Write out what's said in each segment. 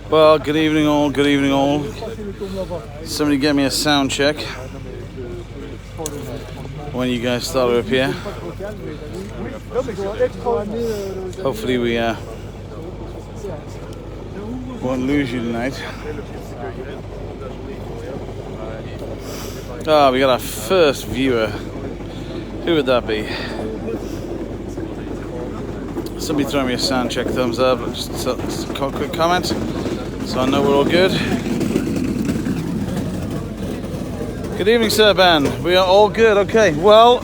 Well, good evening all, good evening all. Somebody get me a sound check when you guys start up here. Hopefully we won't lose you tonight. Oh, we got our first viewer. Who would that be? Somebody throw me a sound check, thumbs up, just a quick comment, so I know we're all good. Good evening, Sir Ben. We are all good. Okay. Well,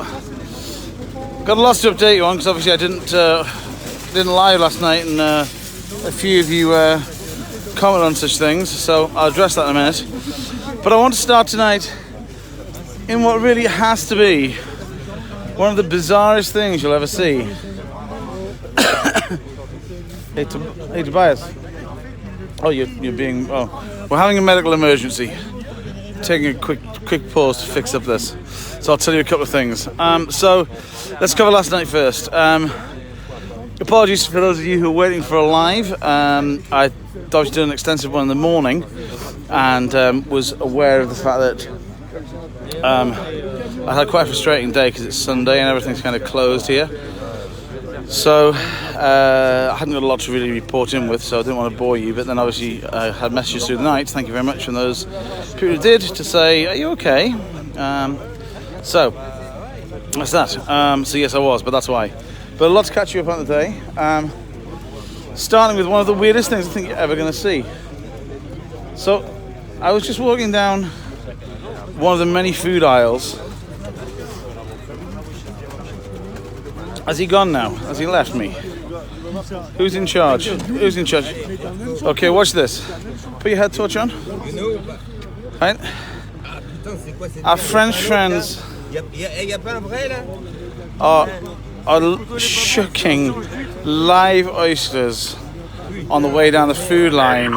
got a lot to update you on because obviously I didn't live last night, and a few of you commented on such things. So I'll address that in a minute. But I want to start tonight in what really has to be one of the bizarrest things you'll ever see. Hey Tobias. Oh, you're being. Oh, we're having a medical emergency. Taking a quick pause to fix up this. So I'll tell you a couple of things. So let's cover last night first. Apologies for those of you who are waiting for a live. I obviously did an extensive one in the morning, and was aware of the fact that I had quite a frustrating day because it's Sunday and everything's kind of closed here. So I hadn't got a lot to really report in with, so I didn't want to bore you. But then obviously I had messages through the night. Thank you very much from those people who did to say, "Are you okay?" So that's that. So yes, I was, but that's why. But a lot to catch you up on today. Starting with one of the weirdest things I think you're ever going to see. So I was just walking down one of the many food aisles. Has he gone now? Has he left me? Who's in charge? Who's in charge? Okay, watch this. Put your head torch on. Right? Our French friends are shucking live oysters on the way down the food line.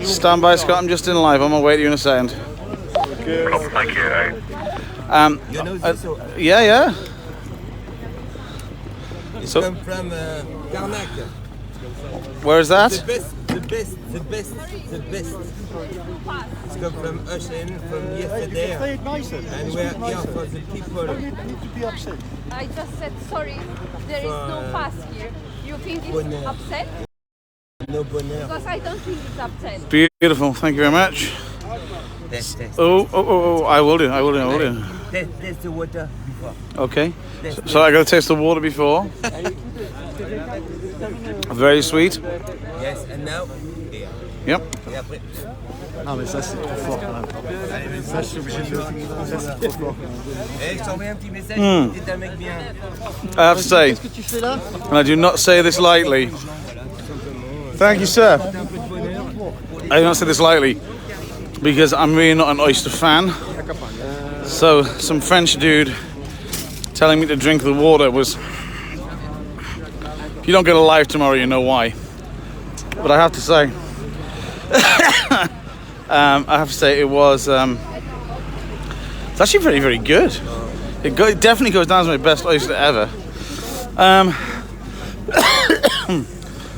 Stand by, Scott. I'm just in live. I'm gonna wait you in a second. Thank you. Yeah. It's So, come from Karnak. where is that? The best. It's come from us and from yesterday. And we're here for the people. I just said sorry, there is no pass here. You think it's upset? No bonheur. Because I don't think it's upset. Beautiful. Thank you very much. Test. Oh, I will do. Test the water before. Okay. So I got to taste the water before. Very sweet. Yes, and now. Yep. Et après. Ah mais ça c'est trop fort quand même. Ça je suis obligé de le faire. Ça c'est trop fort. Eh, je t'envoie un petit message. T'es un mec bien. I have to say, Qu'est-ce que tu fais là? and I do not say this lightly. Thank you, sir. I do not say this lightly because I'm really not an oyster fan. So some French dude telling me to drink the water was. If you don't get a live tomorrow, you know why. But I have to say, it was. It's actually very, very good. It definitely goes down as my best oyster ever.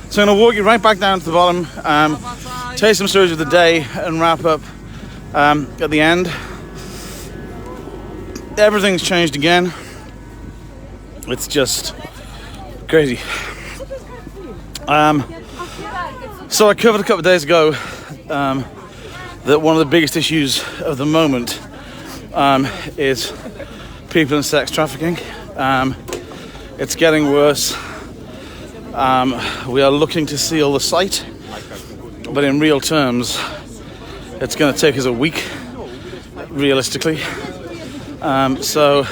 So I'm going to walk you right back down to the bottom, tell you some stories of the day, and wrap up at the end. Everything's changed again. It's just crazy. So I covered a couple of days ago that one of the biggest issues of the moment is people and sex trafficking. It's getting worse. We are looking to seal the site, but in real terms, it's going to take us a week, realistically. So,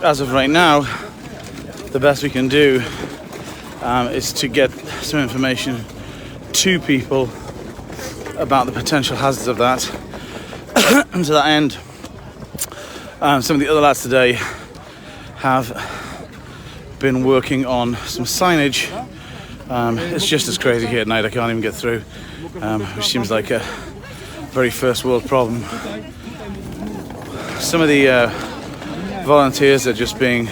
as of right now, the best we can do is to get some information to people about the potential hazards of that. And to that end, some of the other lads today have been working on some signage. It's just as crazy here at night, I can't even get through, which seems like a very first world problem. Some of the volunteers are just being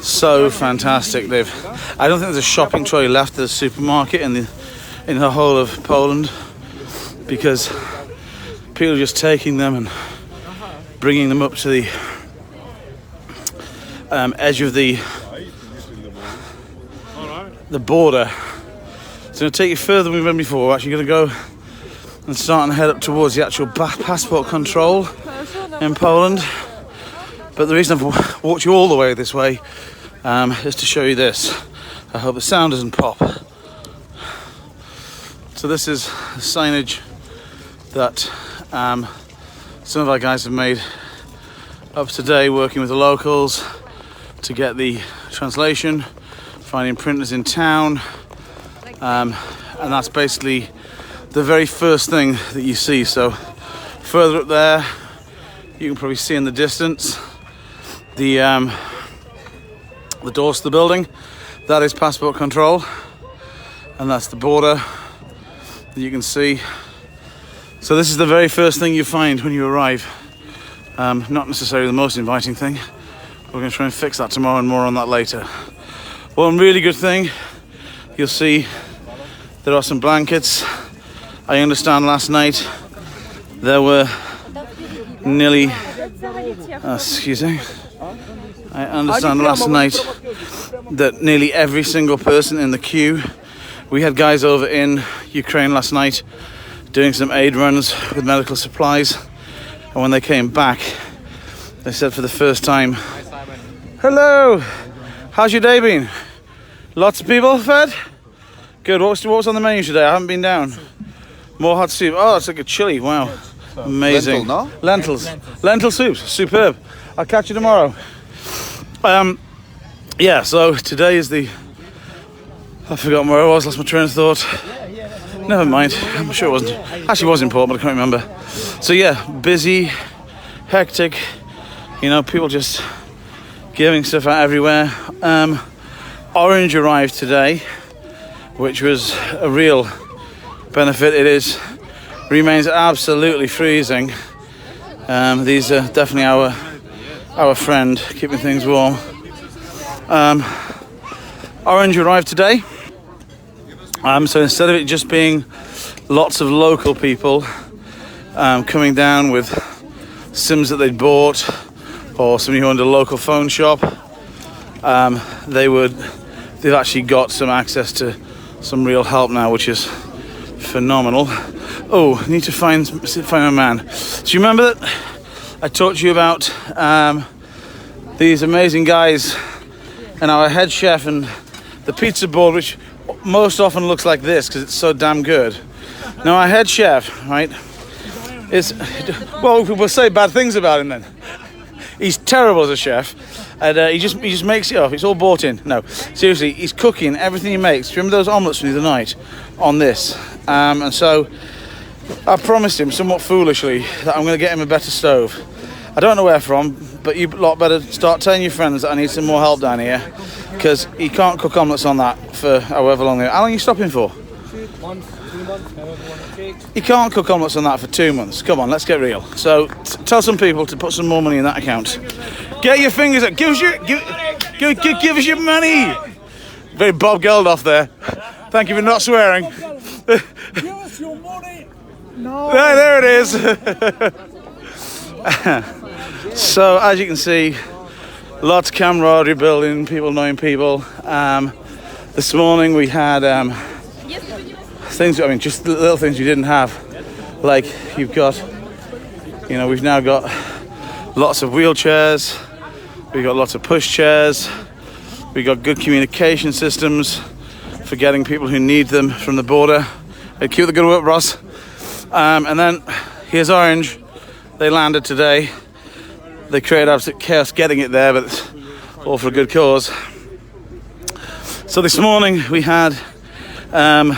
so fantastic. I don't think there's a shopping trolley left at the supermarket in the whole of Poland, because people are just taking them and bringing them up to the edge of the border. It's going to take you further than we've been before. We're actually going to go and start and head up towards the actual passport control in Poland. But the reason I've walked you all the way this way is to show you this. I hope the sound doesn't pop. So this is the signage that some of our guys have made up today, working with the locals to get the translation, finding printers in town, and that's basically the very first thing that you see. So further up there, you can probably see in the distance the doors to the building. That is passport control, and that's the border that you can see. So this is the very first thing you find when you arrive. Not necessarily the most inviting thing. We're going to try and fix that tomorrow, and more on that later. One really good thing, you'll see there are some blankets. I understand last night there were nearly, excuse me, I understand last night that nearly every single person in the queue, we had guys over in Ukraine last night doing some aid runs with medical supplies, and when they came back, they said for the first time, hello, how's your day been? Lots of people fed? Good. What was on the menu today? I haven't been down. More hot soup. Oh, that's like a chili. Wow. Amazing. Lentil, no? Lentils. Lentil soups. Superb. I'll catch you tomorrow. Yeah, so today is I've forgotten where I was, lost my train of thought. Never mind. I'm sure it wasn't. Actually, it was important, but I can't remember. So yeah, busy, hectic. People just giving stuff out everywhere. Orange arrived today, which was a real benefit. Remains absolutely freezing. These are definitely our friend, keeping things warm. Orange arrived today. So instead of it just being lots of local people coming down with SIMs that they'd bought, or somebody who owned a local phone shop, they've actually got some access to some real help now, which is phenomenal. Oh, I need to find a man. Do you remember that I talked to you about these amazing guys and our head chef and the pizza board, which most often looks like this because it's so damn good. Now our head chef, right, we'll say bad things about him then. He's terrible as a chef, and he just makes it up. It's all bought in. No, seriously, he's cooking everything he makes. Do you remember those omelets from the other night on this? And so I promised him, somewhat foolishly, that I'm going to get him a better stove. I don't know where from, but you lot better start telling your friends that I need some more help down here, because he can't cook omelets on that for however long. How long are you stopping for? 2 months, however long it takes. You can't cook omelets on that for 2 months. Come on, let's get real. So tell some people to put some more money in that account. Get your fingers up. Give us your money. Very Bob Geldof there. Thank you for not swearing. Give us your money. No. There it is. So as you can see, lots of camaraderie building, people knowing people. This morning we had things, just little things you didn't have. Like we've now got lots of wheelchairs, we've got lots of push chairs, we've got good communication systems for getting people who need them from the border. Hey, keep the good work, Ross. And then here's Orange. They landed today. They created absolute chaos getting it there, but it's all for a good cause. So this morning we had our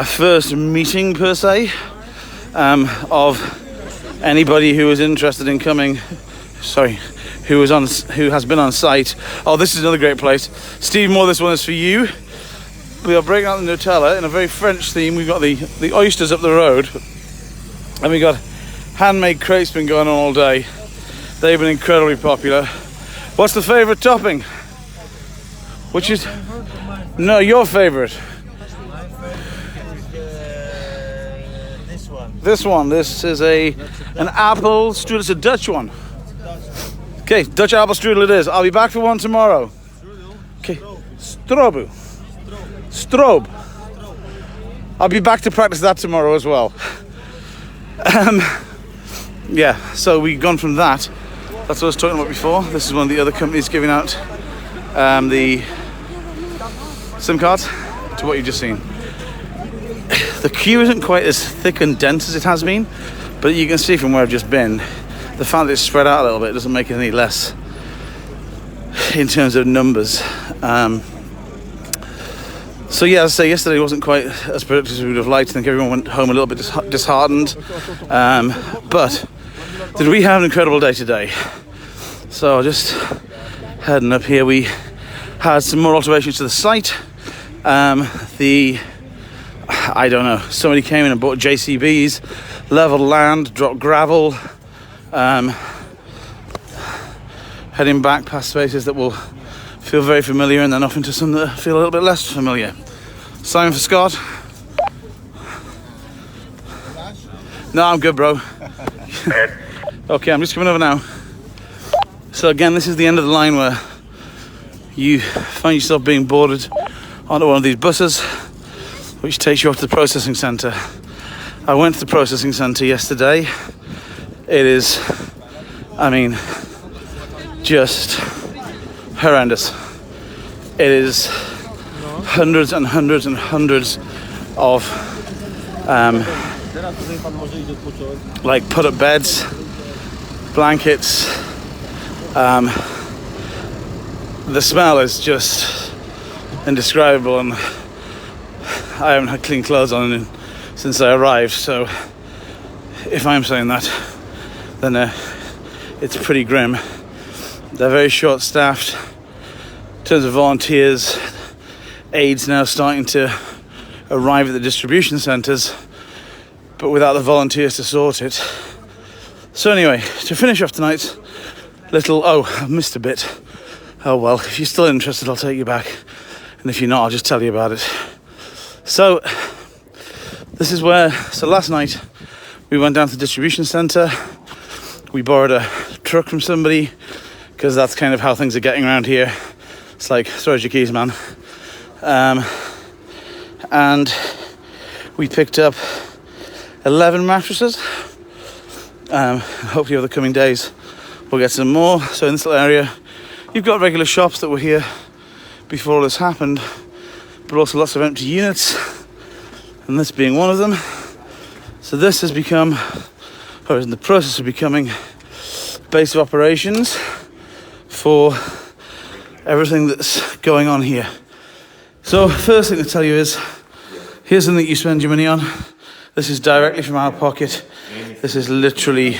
first meeting, per se, of anybody who was interested in coming. Who has been on site. Oh, this is another great place. Steve Moore, this one is for you. We are breaking out the Nutella in a very French theme. We've got the oysters up the road, and we got handmade crepes been going on all day. They've been incredibly popular. What's the favourite topping? Which is... No, your favourite. My favorite is this one. This one. This is an apple strudel. It's a Dutch one. Okay, Dutch apple strudel it is. I'll be back for one tomorrow. Okay. Strobu. Strobe. I'll be back to practice that tomorrow as well. Yeah, so we've gone from that. That's what I was talking about before. This is one of the other companies giving out the SIM cards to what you've just seen. The queue isn't quite as thick and dense as it has been, but you can see from where I've just been, the fact that it's spread out a little bit doesn't make it any less in terms of numbers. So yeah, as I say, yesterday wasn't quite as productive as we would have liked. I think everyone went home a little bit disheartened. But did we have an incredible day today? So just heading up here, we had some more alterations to the site. I don't know, somebody came in and bought JCBs, leveled land, dropped gravel, heading back past spaces that will feel very familiar and then off into some that feel a little bit less familiar. Simon for Scott. No, I'm good, bro. Okay, I'm just coming over now. So again, this is the end of the line where you find yourself being boarded onto one of these buses, which takes you off to the processing centre. I went to the processing centre yesterday. It is, I mean, just horrendous. It is hundreds and hundreds and hundreds of like put up beds, blankets. The smell is just indescribable, and I haven't had clean clothes on since I arrived, so if I'm saying that, then it's pretty grim. They're very short-staffed. In terms of volunteers, aides now starting to arrive at the distribution centres, but without the volunteers to sort it. So anyway, to finish off tonight's little... Oh, I missed a bit. Oh well, if you're still interested, I'll take you back. And if you're not, I'll just tell you about it. So, this is where... So last night, we went down to the distribution centre. We borrowed a truck from somebody, because that's kind of how things are getting around here. It's like, throw your keys, man. And we picked up 11 mattresses. Hopefully over the coming days we'll get some more. So in this little area, you've got regular shops that were here before all this happened, but also lots of empty units, and this being one of them. So this has become, or is in the process of becoming, base of operations for everything that's going on here. So first thing to tell you is, here's something you spend your money on. This is directly from our pocket. This is literally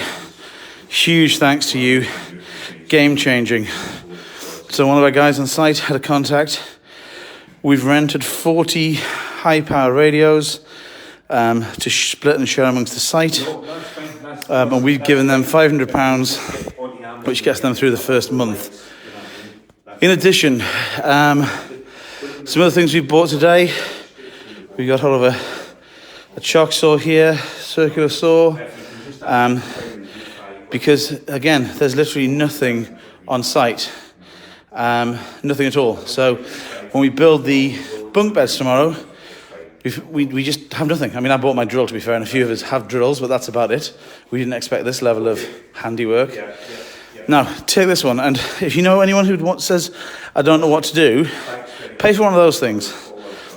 huge thanks to you. Game changing. So one of our guys on site had a contact. We've rented 40 high power radios to split and share amongst the site. And we've given them £500, which gets them through the first month. In addition, some other things we've bought today. We got hold of a chalk saw here, circular saw, because again, there's literally nothing on site, nothing at all. So when we build the bunk beds tomorrow, we just have nothing. I mean, I bought my drill, to be fair, and a few of us have drills, but that's about it. We didn't expect this level of handiwork. Now, take this one, and if you know anyone who says, I don't know what to do, pay for one of those things.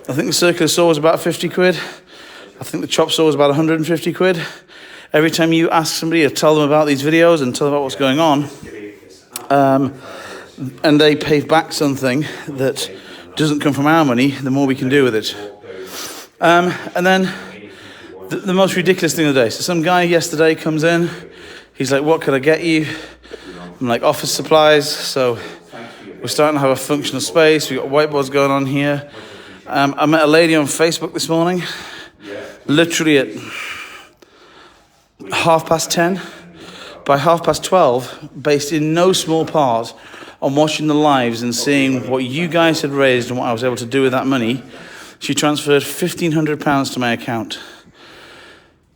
I think the circular saw was about 50 quid. I think the chop saw was about 150 quid. Every time you ask somebody to tell them about these videos and tell them about what's going on, and they pay back something that doesn't come from our money, the more we can do with it. And then the most ridiculous thing of the day. So some guy yesterday comes in. He's like, what could I get you? I'm like, office supplies. So we're starting to have a functional space. We've got whiteboards going on here. I met a lady on Facebook this morning, literally at 10:30, by 12:30, based in no small part on watching the lives and seeing what you guys had raised and what I was able to do with that money, she transferred £1,500 to my account.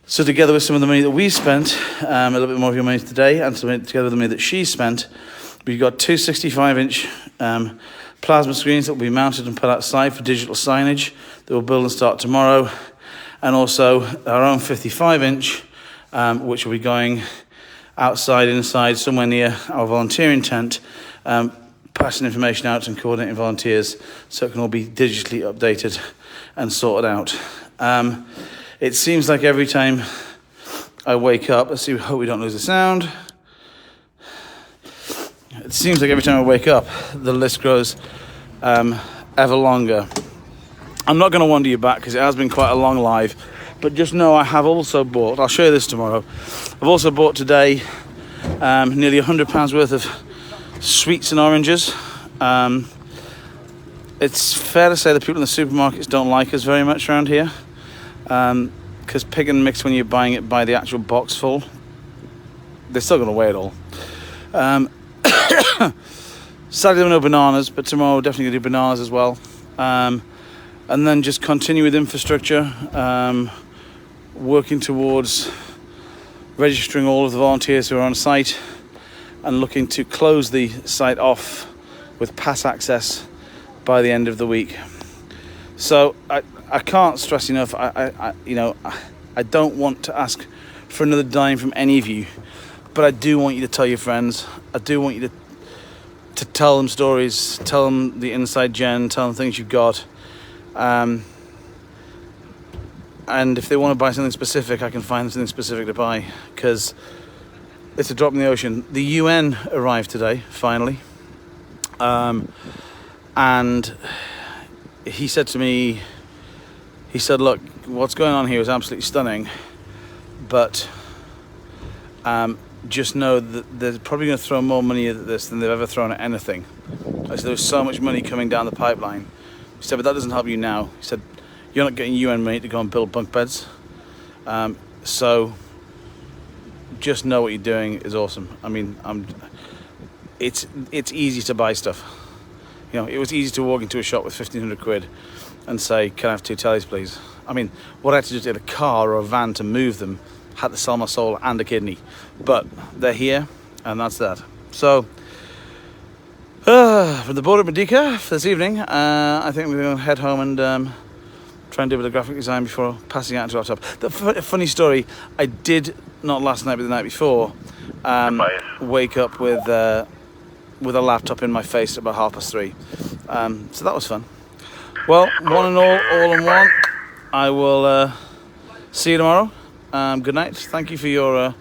So together with some of the money that we spent, a little bit more of your money today, and together with the money that she spent, we've got two 65-inch plasma screens that will be mounted and put outside for digital signage that will build and start tomorrow, and also our own 55-inch, which will be going outside, inside, somewhere near our volunteering tent, passing information out and coordinating volunteers so it can all be digitally updated and sorted out. It seems like every time I wake up, let's see, hope we don't lose the sound. It seems like every time I wake up, the list grows ever longer. I'm not going to wander you back because it has been quite a long live, but just know I have also bought, I'll show you this tomorrow, I've also bought today nearly £100 worth of sweets and oranges. It's fair to say the people in the supermarkets don't like us very much around here, because Pick and Mix, when you're buying it by the actual box full, they're still going to weigh it all. Sadly there were no bananas, but tomorrow we're definitely going to do bananas as well. And then just continue with infrastructure, working towards registering all of the volunteers who are on site and looking to close the site off with pass access by the end of the week. So I can't stress enough, I don't want to ask for another dime from any of you, but I do want you to tell your friends. I do want you to tell them stories, tell them the inside gen, tell them things you've got. And if they want to buy something specific, I can find something specific to buy, because it's a drop in the ocean. The UN arrived today, finally. And he said to me, he said, look, what's going on here is absolutely stunning, but just know that they're probably going to throw more money at this than they've ever thrown at anything. I said, there's so much money coming down the pipeline. He said, but that doesn't help you now. He said, you're not getting UN money to go and build bunk beds. So just know what you're doing is awesome. I mean, it's easy to buy stuff. You know, it was easy to walk into a shop with 1,500 quid and say, can I have 2 tellies, please? I mean, what I had to do to get a car or a van to move them, had to sell my soul and a kidney. But they're here, and that's that. So, from the border of Medyka for this evening, I think we're going to head home and try and do a bit of graphic design before passing out to our top. The funny story, I did, not last night but the night before, wake up with a laptop in my face at about 3:30. So that was fun. Well, one and all in one, I will see you tomorrow. Good night. Thank you for your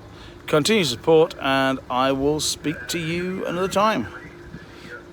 continued support, and I will speak to you another time.